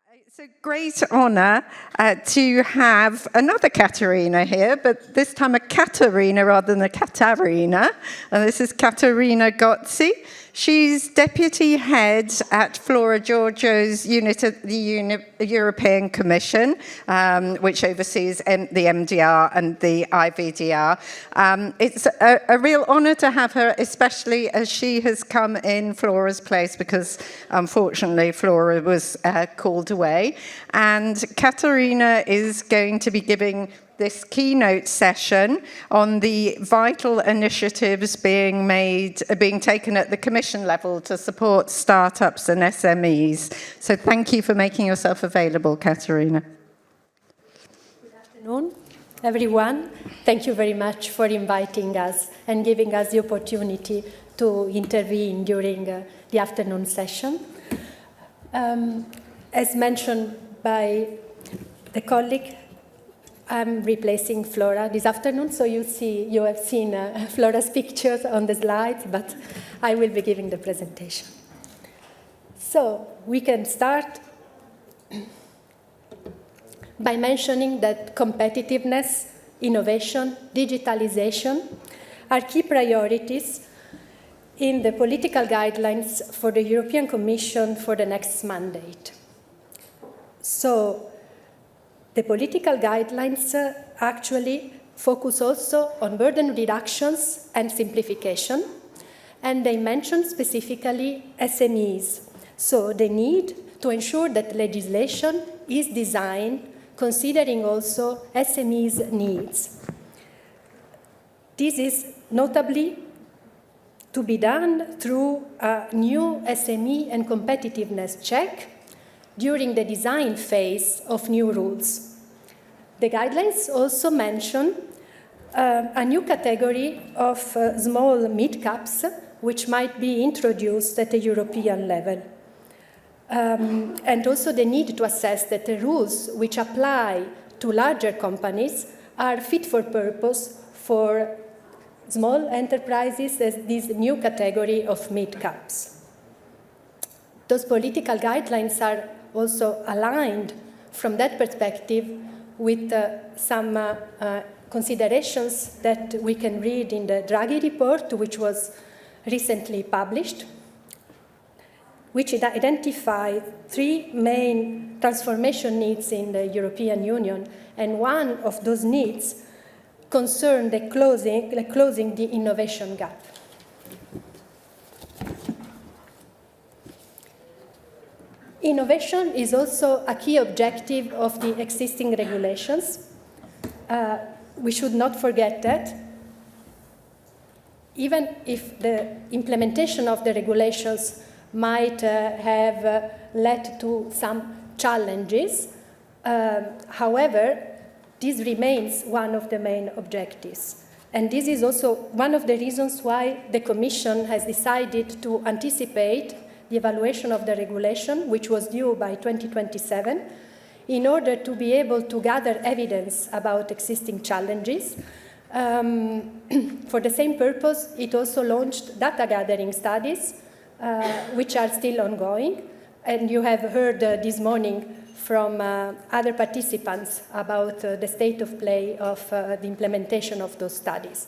It's a great honour to have another Katerina here, but this time a Katerina rather than a Katarina. And this is Katerina Gozzi. She's Deputy Head at Flora Giorgio's unit at the European Commission, which oversees the MDR and the IVDR. It's a real honour to have her, especially as she has come in Flora's place because, unfortunately, Flora was called away. And Katerina is going to be giving this keynote session on the vital initiatives being taken at the Commission level to support startups and SMEs. So thank you for making yourself available, Katerina. Good afternoon, everyone. Thank you very much for inviting us and giving us the opportunity to intervene during the afternoon session. As mentioned by the colleague, I'm replacing Flora this afternoon, so you have seen Flora's pictures on the slides, but I will be giving the presentation. So we can start by mentioning that competitiveness, innovation, digitalization are key priorities in the political guidelines for the European Commission for the next mandate. So the political guidelines actually focus also on burden reductions and simplification, and they mention specifically SMEs. So the need to ensure that legislation is designed considering also SMEs' needs. This is notably to be done through a new SME and competitiveness check during the design phase of new rules. The guidelines also mention a new category of small mid-caps, which might be introduced at the European level. And also the need to assess that the rules which apply to larger companies are fit for purpose for small enterprises as this new category of mid-caps. Those political guidelines are also aligned from that perspective with some considerations that we can read in the Draghi report, which was recently published, which identified three main transformation needs in the European Union, and one of those needs concerned closing the innovation gap. Innovation is also a key objective of the existing regulations. We should not forget that. Even if the implementation of the regulations might have led to some challenges, however, this remains one of the main objectives. And this is also one of the reasons why the Commission has decided to anticipate the evaluation of the regulation, which was due by 2027, in order to be able to gather evidence about existing challenges. For the same purpose, it also launched data gathering studies, which are still ongoing. And you have heard this morning from other participants about the state of play of the implementation of those studies.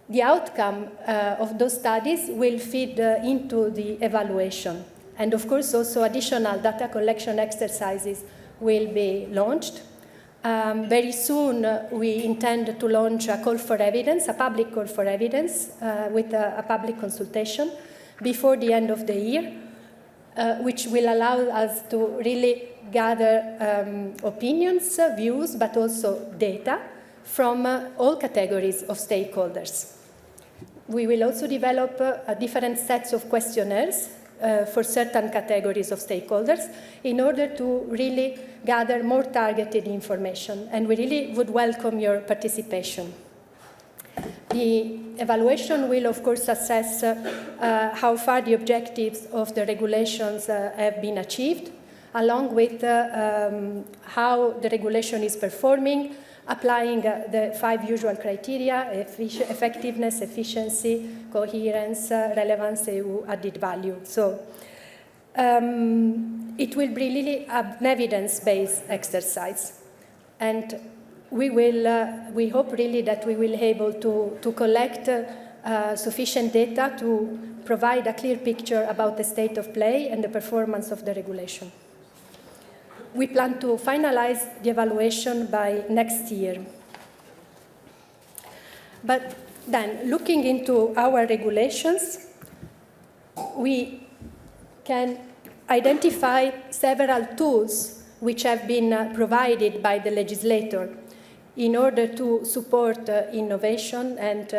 The outcome of those studies will feed into the evaluation. And of course, also additional data collection exercises will be launched. Very soon, we intend to launch a call for evidence, a public call for evidence with a public consultation before the end of the year, which will allow us to really gather opinions, views, but also data from all categories of stakeholders. We will also develop different sets of questionnaires for certain categories of stakeholders in order to really gather more targeted information, and we really would welcome your participation. The evaluation will, of course, assess how far the objectives of the regulations have been achieved, along with how the regulation is performing, applying the 5 usual criteria: effectiveness, efficiency, coherence, relevance, EU added value. So it will be really an evidence-based exercise. And we hope really that we will be able to collect sufficient data to provide a clear picture about the state of play and the performance of the regulation. We plan to finalize the evaluation by next year. But then, looking into our regulations, we can identify several tools which have been provided by the legislator in order to support innovation and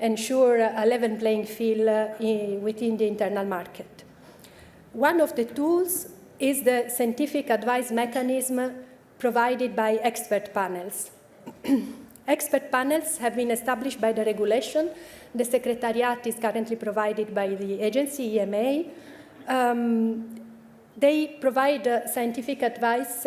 ensure a level playing field within the internal market. One of the tools is the scientific advice mechanism provided by expert panels. Expert panels have been established by the regulation. The secretariat is currently provided by the agency, EMA. They provide scientific advice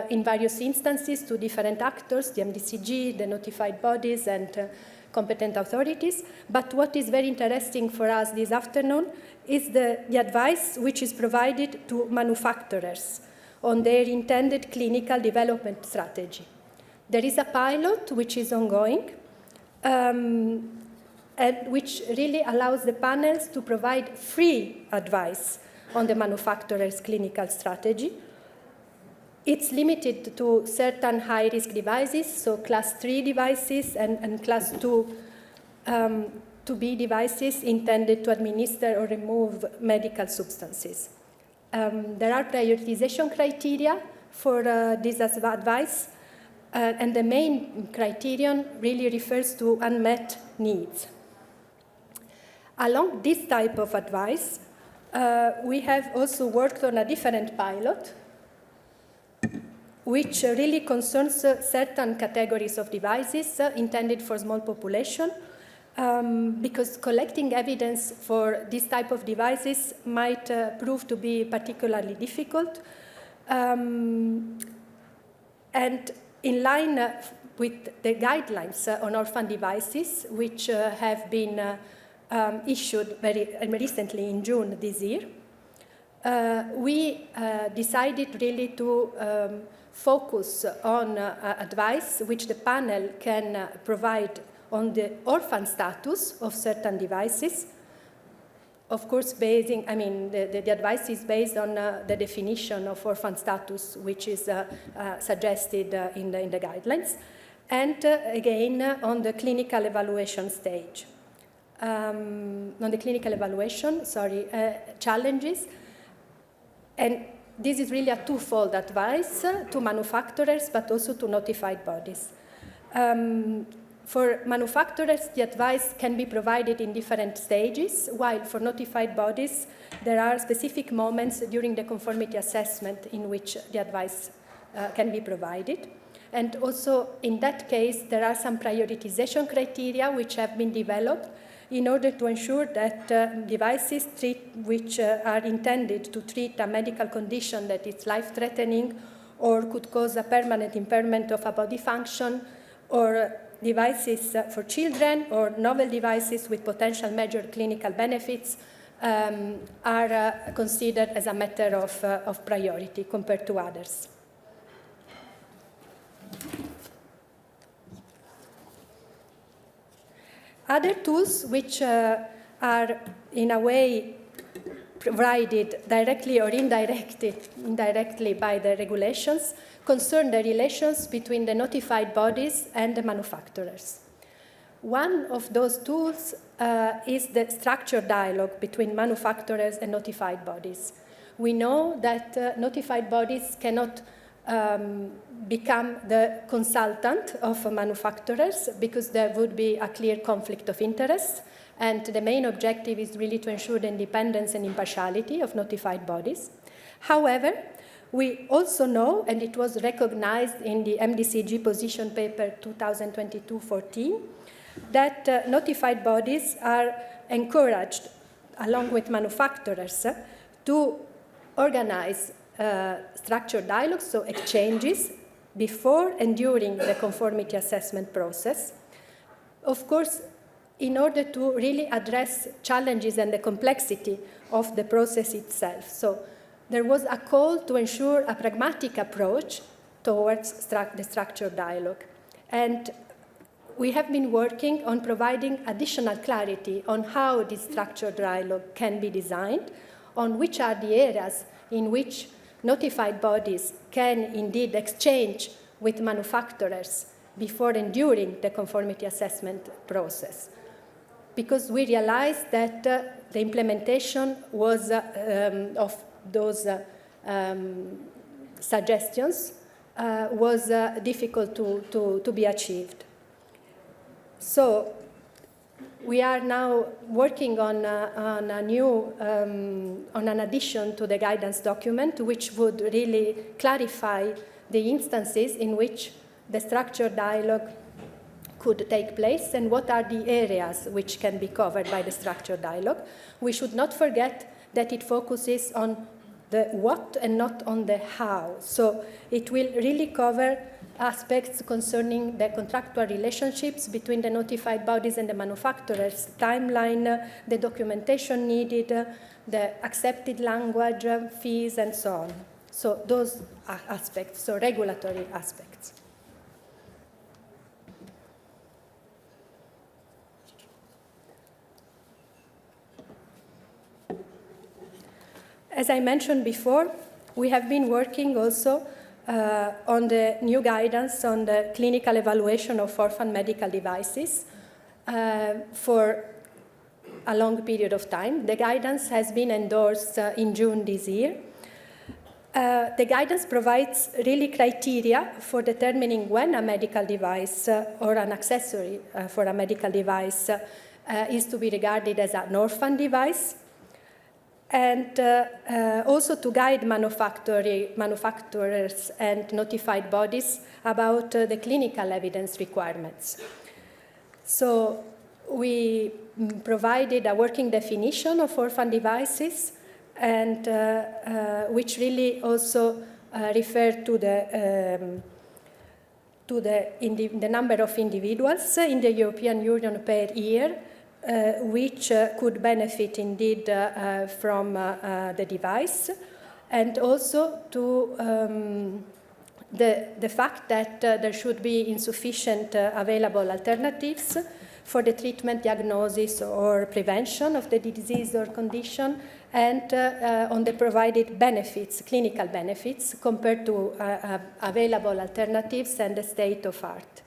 in various instances to different actors, the MDCG, the notified bodies, and competent authorities. But what is very interesting for us this afternoon is the advice which is provided to manufacturers on their intended clinical development strategy. There is a pilot which is ongoing, and which really allows the panels to provide free advice on the manufacturer's clinical strategy. It's limited to certain high-risk devices, so class 3 devices and class 2B devices intended to administer or remove medical substances. There are prioritization criteria for this advice, and the main criterion really refers to unmet needs. Along this type of advice, we have also worked on a different pilot, which really concerns certain categories of devices intended for small population, because collecting evidence for this type of devices might prove to be particularly difficult. And in line with the guidelines on orphan devices, which have been issued very recently in June this year, we decided really to focus on advice which the panel can provide on the orphan status of certain devices. Of course, the advice is based on the definition of orphan status, which is suggested in the guidelines, and again on the clinical evaluation stage. On the clinical evaluation, challenges, and this is really a twofold advice to manufacturers, but also to notified bodies. For manufacturers, the advice can be provided in different stages, while for notified bodies, there are specific moments during the conformity assessment in which the advice can be provided. And also, in that case, there are some prioritization criteria which have been developed in order to ensure that devices which are intended to treat a medical condition that is life-threatening or could cause a permanent impairment of a body function, or devices for children, or novel devices with potential major clinical benefits are considered as a matter of priority compared to others. Other tools which are in a way provided directly or indirectly by the regulations concern the relations between the notified bodies and the manufacturers. One of those tools is the structured dialogue between manufacturers and notified bodies. We know that notified bodies cannot become the consultant of manufacturers because there would be a clear conflict of interest, and the main objective is really to ensure the independence and impartiality of notified bodies. However, we also know, and it was recognized in the MDCG position paper 2022-14, that notified bodies are encouraged, along with manufacturers, to organize structured dialogues, so exchanges, before and during the conformity assessment process. Of course, in order to really address challenges and the complexity of the process itself. So there was a call to ensure a pragmatic approach towards the structured dialogue. And we have been working on providing additional clarity on how this structured dialogue can be designed, on which are the areas in which notified bodies can indeed exchange with manufacturers before and during the conformity assessment process. Because we realized that the implementation was of those suggestions was difficult to be achieved. So we are now working on an addition to the guidance document, which would really clarify the instances in which the structured dialogue could take place and what are the areas which can be covered by the structured dialogue. We should not forget that it focuses on the what and not on the how. So it will really cover aspects concerning the contractual relationships between the notified bodies and the manufacturers, timeline, the documentation needed, the accepted language, fees, and so on. So those are aspects, so regulatory aspects. As I mentioned before, we have been working also on the new guidance on the clinical evaluation of orphan medical devices for a long period of time. The guidance has been endorsed in June this year. The guidance provides really criteria for determining when a medical device or an accessory for a medical device is to be regarded as an orphan device, and also to guide manufacturers and notified bodies about the clinical evidence requirements. So we provided a working definition of orphan devices, and which really also referred to the number of individuals in the European Union per year which could benefit indeed from the device, and also to the fact that there should be insufficient available alternatives for the treatment, diagnosis, or prevention of the disease or condition, and on the provided benefits, clinical benefits, compared to available alternatives and the state of art.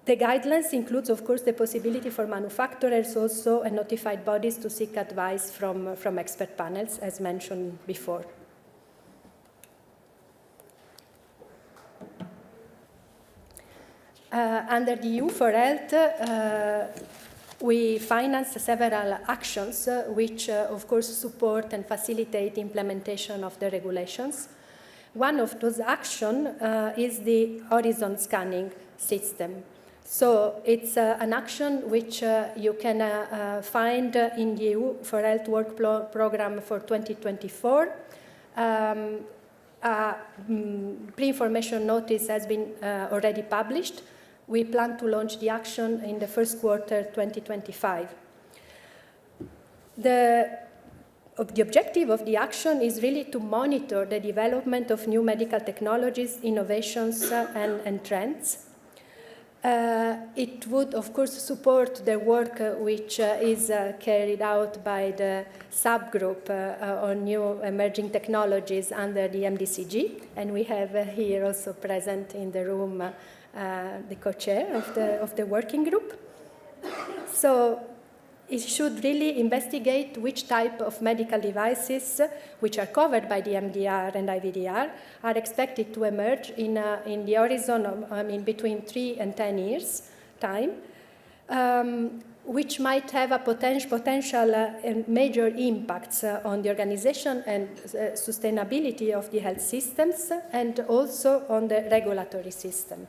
The guidelines includes, of course, the possibility for manufacturers also and notified bodies to seek advice from expert panels, as mentioned before. Under the EU for Health, we finance several actions which, of course, support and facilitate implementation of the regulations. One of those actions is the Horizon scanning system. So it's an action which you can find in the EU for Health Work Program for 2024. Pre-information notice has been already published. We plan to launch the action in the first quarter 2025. The objective of the action is really to monitor the development of new medical technologies, innovations, and trends. It would, of course, support the work which is carried out by the subgroup on new emerging technologies under the MDCG, and we have here also present in the room the co-chair of the working group. So it should really investigate which type of medical devices which are covered by the MDR and IVDR are expected to emerge in the horizon of, between 3 and 10 years time, which might have a potential major impacts on the organization and sustainability of the health systems, and also on the regulatory system.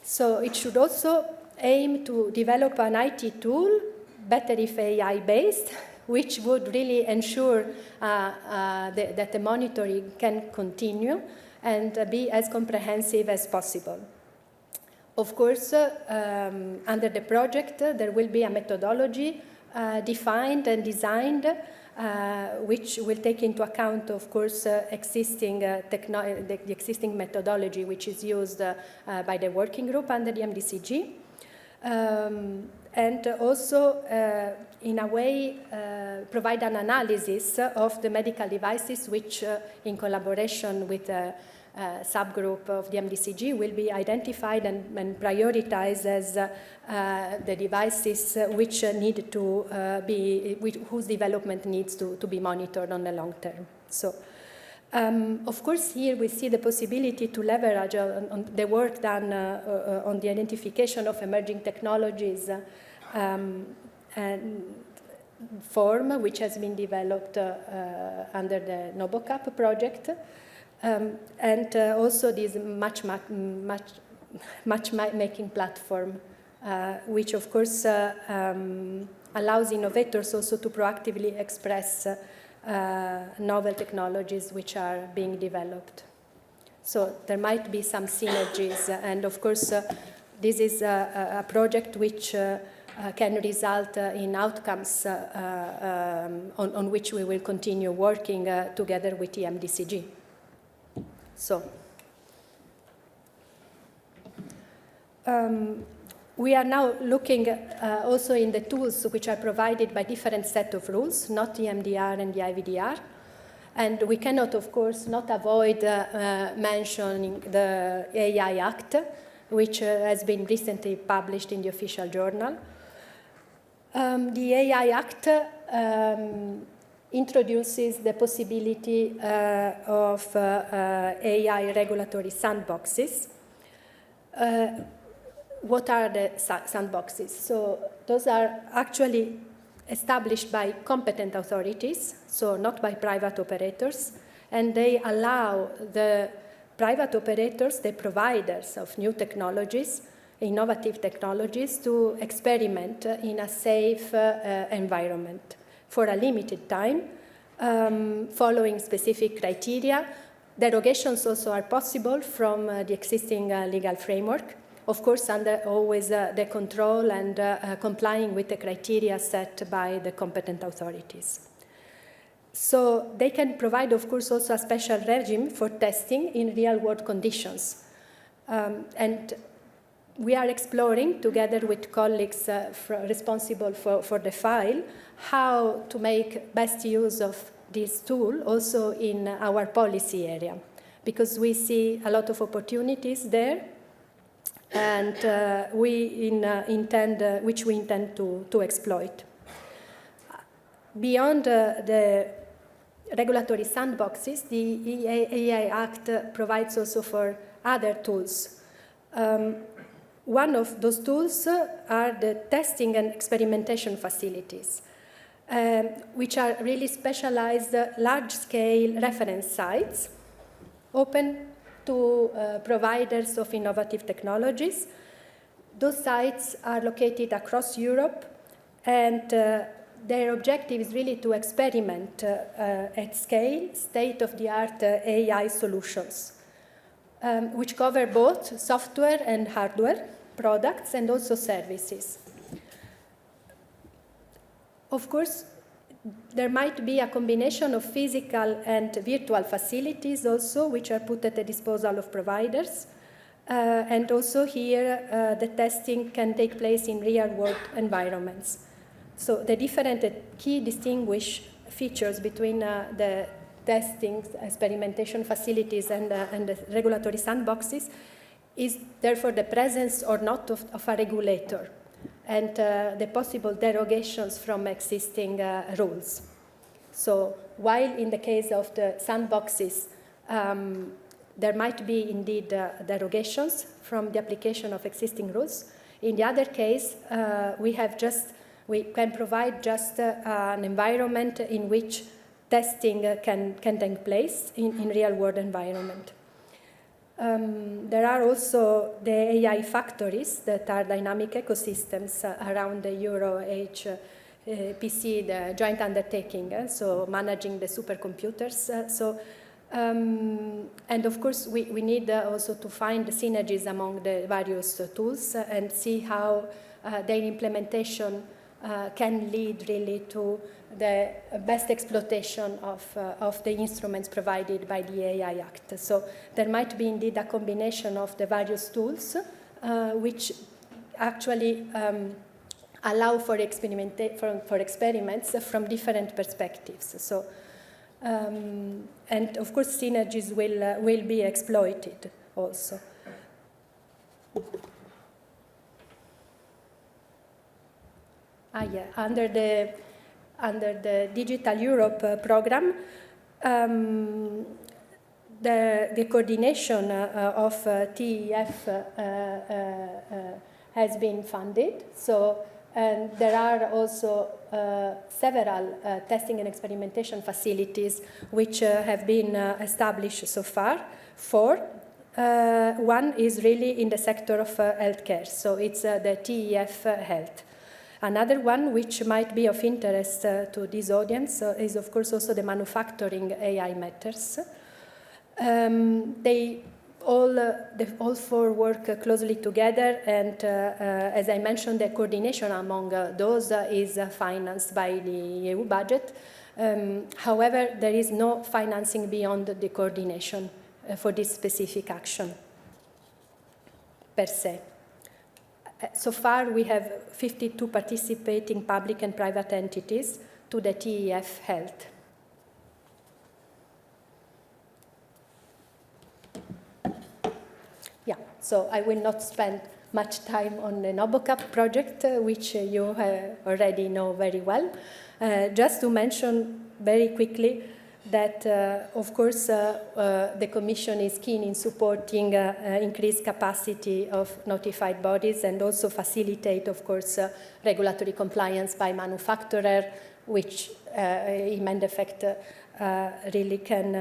So it should also aim to develop an IT tool, better if AI-based, which would really ensure that the monitoring can continue and be as comprehensive as possible. Of course, under the project, there will be a methodology defined and designed which will take into account, of course, the existing methodology which is used by the working group under the MDCG. And also, in a way, provide an analysis of the medical devices which, in collaboration with a subgroup of the MDCG, will be identified and prioritized as the devices which need to whose development needs to be monitored on the long term. So, of course, here we see the possibility to leverage on the work done on the identification of emerging technologies and form, which has been developed under the NoboCap project, and also this matchmaking platform, which of course allows innovators also to proactively express novel technologies which are being developed. So there might be some synergies, and of course this is a project which can result in outcomes on which we will continue working together with the MDCG. So, we are now looking also in the tools which are provided by different set of rules, not the MDR and the IVDR. And we cannot, of course, not avoid mentioning the AI Act, which has been recently published in the official journal. The AI Act introduces the possibility of AI regulatory sandboxes. What are the sandboxes? So those are actually established by competent authorities, so not by private operators, and they allow the private operators, the providers of new technologies, innovative technologies, to experiment in a safe environment for a limited time, following specific criteria. Derogations also are possible from the existing legal framework, of course under always the control and complying with the criteria set by the competent authorities. So they can provide, of course, also a special regime for testing in real-world conditions. And we are exploring, together with colleagues responsible for the file, how to make best use of this tool also in our policy area, because we see a lot of opportunities there, and which we intend to exploit. Beyond the regulatory sandboxes, the AI Act provides also for other tools. One of those tools are the testing and experimentation facilities, which are really specialized large-scale reference sites open to providers of innovative technologies. Those sites are located across Europe, and their objective is really to experiment at scale state-of-the-art AI solutions, which cover both software and hardware products and also services. Of course, there might be a combination of physical and virtual facilities also, which are put at the disposal of providers. And also here, the testing can take place in real-world environments. So the different key distinguish features between the testing, experimentation facilities and the regulatory sandboxes is therefore the presence or not of a regulator, and the possible derogations from existing rules. So while in the case of the sandboxes, there might be indeed derogations from the application of existing rules, in the other case, we can provide just an environment in which testing can take place in real-world environment. There are also the AI factories that are dynamic ecosystems around the EuroHPC, the joint undertaking, so managing the supercomputers. And of course, we need also to find the synergies among the various tools and see how their implementation can lead really to the best exploitation of the instruments provided by the AI Act. So there might be indeed a combination of the various tools which actually allow for experiments from different perspectives. So, and of course, synergies will be exploited also. Under the Digital Europe program, the coordination of TEF has been funded. So, and there are also several testing and experimentation facilities which have been established so far. One is really in the sector of healthcare, so it's the TEF Health. Another one which might be of interest to this audience is, of course, also the manufacturing AI matters. They all four work closely together, and as I mentioned, the coordination among those is financed by the EU budget. However, there is no financing beyond the coordination for this specific action per se. So far, we have 52 participating public and private entities to the TEF Health. Yeah, so I will not spend much time on the NoboCap project, which you already know very well. Just to mention very quickly that, of course, the Commission is keen in supporting increased capacity of notified bodies and also facilitate, of course, regulatory compliance by manufacturer, which in end effect really can,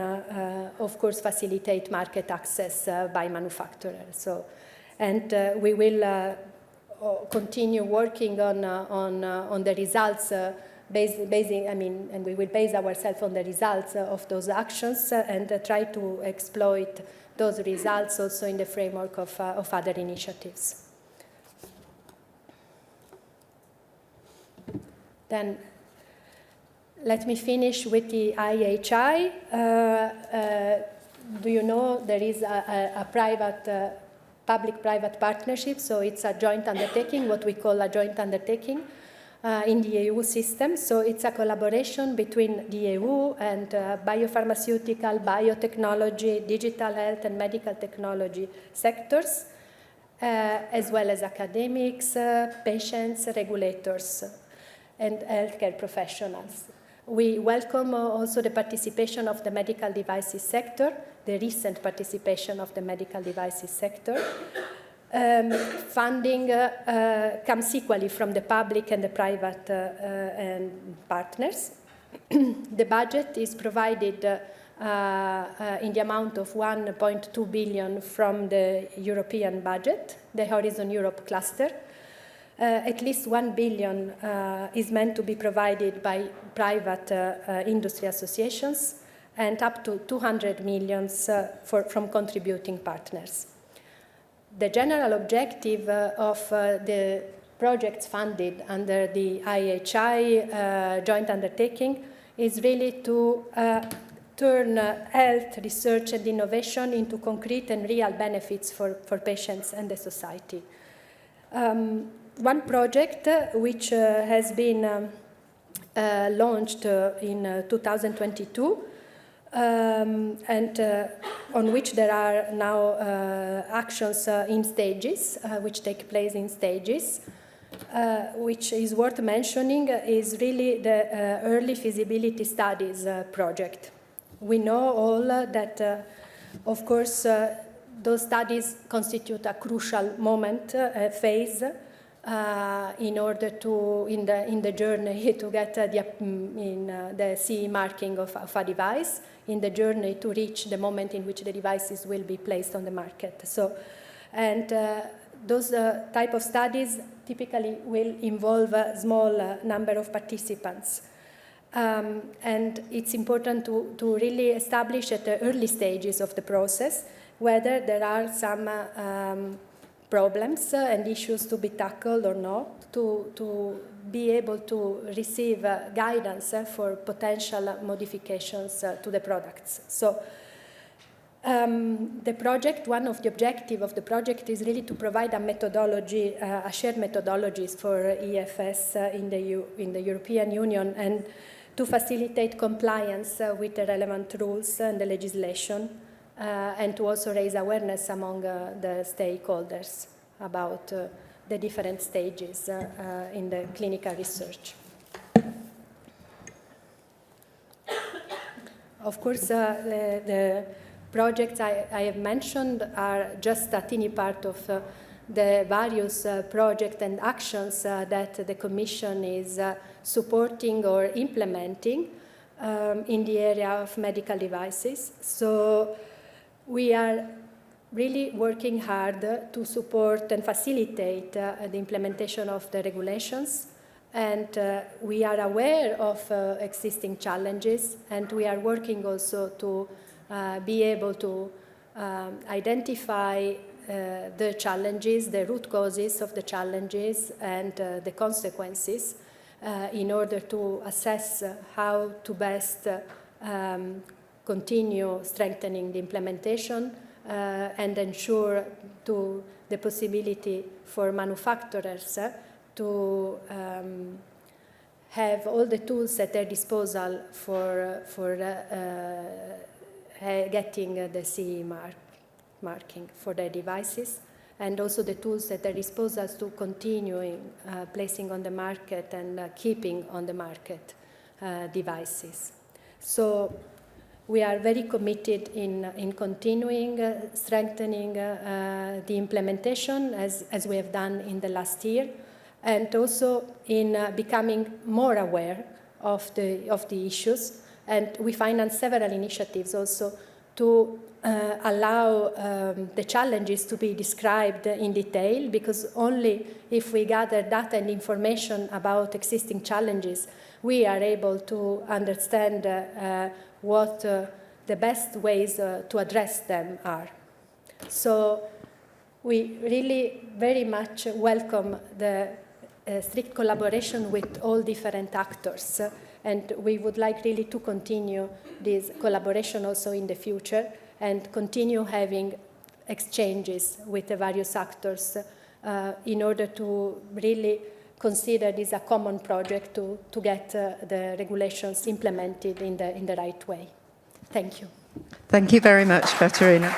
of course, facilitate market access by manufacturers. So, and we will continue working on the results. And we will base ourselves on the results of those actions and try to exploit those results also in the framework of other initiatives. Then let me finish with the IHI. Do you know there is a private, public-private partnership, so it's a joint undertaking, what we call a joint undertaking. In the EU system. So it's a collaboration between the EU and biopharmaceutical, biotechnology, digital health, and medical technology sectors, as well as academics, patients, regulators, and healthcare professionals. We welcome also the participation of the medical devices sector, the recent participation of the medical devices sector. Funding comes equally from the public and the private and partners. The budget is provided in the amount of 1.2 billion from the European budget, the Horizon Europe cluster. At least 1 billion is meant to be provided by private industry associations, and up to 200 million from contributing partners. The general objective of the projects funded under the IHI joint undertaking is really to turn health, research, and innovation into concrete and real benefits for patients and the society. One project which has been launched in 2022 and on which there are now actions in stages, which take place in stages, which is worth mentioning, is really the early feasibility studies project. We know all that, of course, those studies constitute a crucial moment, phase, in order to, in the journey to get the CE marking of a device, in the journey to reach the moment in which the devices will be placed on the market. So, and those type of studies typically will involve a small number of participants. And it's important to really establish at the early stages of the process whether there are some problems and issues to be tackled or not, to be able to receive guidance for potential modifications to the products. So the project, one of the objectives of the project is really to provide a methodology, a shared methodologies for EFS in the European Union, and to facilitate compliance with the relevant rules and the legislation, and to also raise awareness among the stakeholders about the different stages in the clinical research. Of course, the projects I have mentioned are just a teeny part of the various projects and actions that the Commission is supporting or implementing in the area of medical devices. So we are really working hard to support and facilitate the implementation of the regulations. And we are aware of existing challenges, and we are working also to be able to identify the challenges, the root causes of the challenges, and the consequences in order to assess how to best continue strengthening the implementation and ensure to the possibility for manufacturers to have all the tools at their disposal for getting the CE marking for their devices, and also the tools at their disposal to continuing placing on the market and keeping on the market devices. So we are very committed in continuing strengthening the implementation as we have done in the last year, and also in becoming more aware of the issues. And we finance several initiatives also to allow the challenges to be described in detail, because only if we gather data and information about existing challenges, we are able to understand what the best ways to address them are. So we really very much welcome the strict collaboration with all different actors, and we would like really to continue this collaboration also in the future and continue having exchanges with the various actors in order to really consider this a common project to get the regulations implemented in the right way. Thank you. Thank you very much, Caterina.